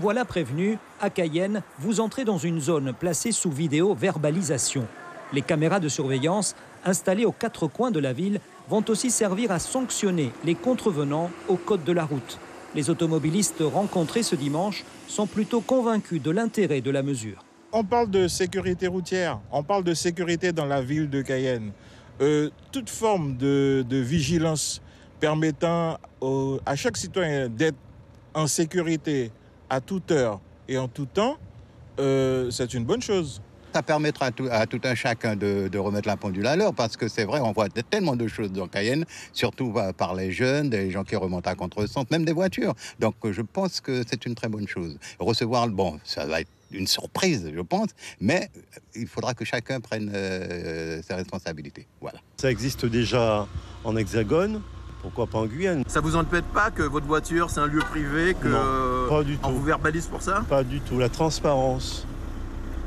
Voilà prévenu, à Cayenne, vous entrez dans une zone placée sous vidéo-verbalisation. Les caméras de surveillance, installées aux quatre coins de la ville, vont aussi servir à sanctionner les contrevenants au code de la route. Les automobilistes rencontrés ce dimanche sont plutôt convaincus de l'intérêt de la mesure. On parle de sécurité routière, on parle de sécurité dans la ville de Cayenne. Toute forme de vigilance permettant à chaque citoyen d'être en sécurité à toute heure et en tout temps, c'est une bonne chose. Ça permettra à tout un chacun de remettre la pendule à l'heure, parce que c'est vrai, on voit tellement de choses dans Cayenne, surtout par les jeunes, des gens qui remontent à contresens, même des voitures. Donc je pense que c'est une très bonne chose. Recevoir, bon, ça va être une surprise, je pense, mais il faudra que chacun prenne ses responsabilités. Voilà. Ça existe déjà en Hexagone. Pourquoi pas en Guyane? Ça vous embête pas que votre voiture, c'est un lieu privé, que non, pas du tout. On vous verbalise pour ça? Pas du tout. La transparence.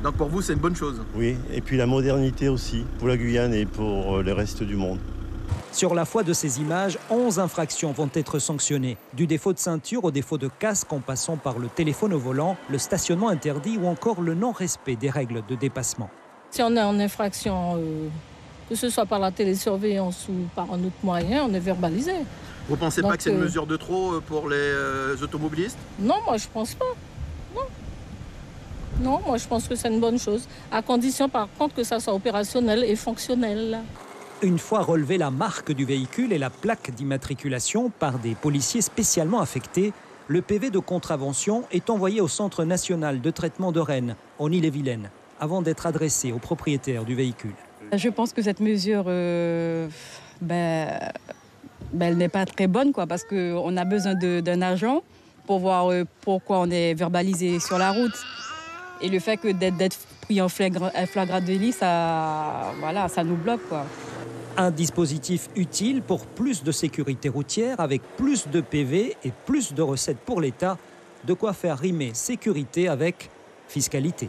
Donc pour vous, c'est une bonne chose? Oui, et puis la modernité aussi, pour la Guyane et pour le reste du monde. Sur la foi de ces images, 11 infractions vont être sanctionnées. Du défaut de ceinture au défaut de casque en passant par le téléphone au volant, le stationnement interdit ou encore le non-respect des règles de dépassement. Si on est en infraction, que ce soit par la télésurveillance ou par un autre moyen, on est verbalisé. Vous pensez pas que c'est une mesure de trop pour les automobilistes? Non, moi je pense pas. Non, moi je pense que c'est une bonne chose, à condition par contre que ça soit opérationnel et fonctionnel. Une fois relevée la marque du véhicule et la plaque d'immatriculation par des policiers spécialement affectés, le PV de contravention est envoyé au Centre national de traitement de Rennes, en Ille-et-Vilaine, avant d'être adressé au propriétaire du véhicule. Je pense que cette mesure, elle n'est pas très bonne, parce qu'on a besoin d'un agent pour voir pourquoi on est verbalisé sur la route. Et le fait que d'être pris en flagrant délit, ça nous bloque, Un dispositif utile pour plus de sécurité routière, avec plus de PV et plus de recettes pour l'État, de quoi faire rimer sécurité avec fiscalité.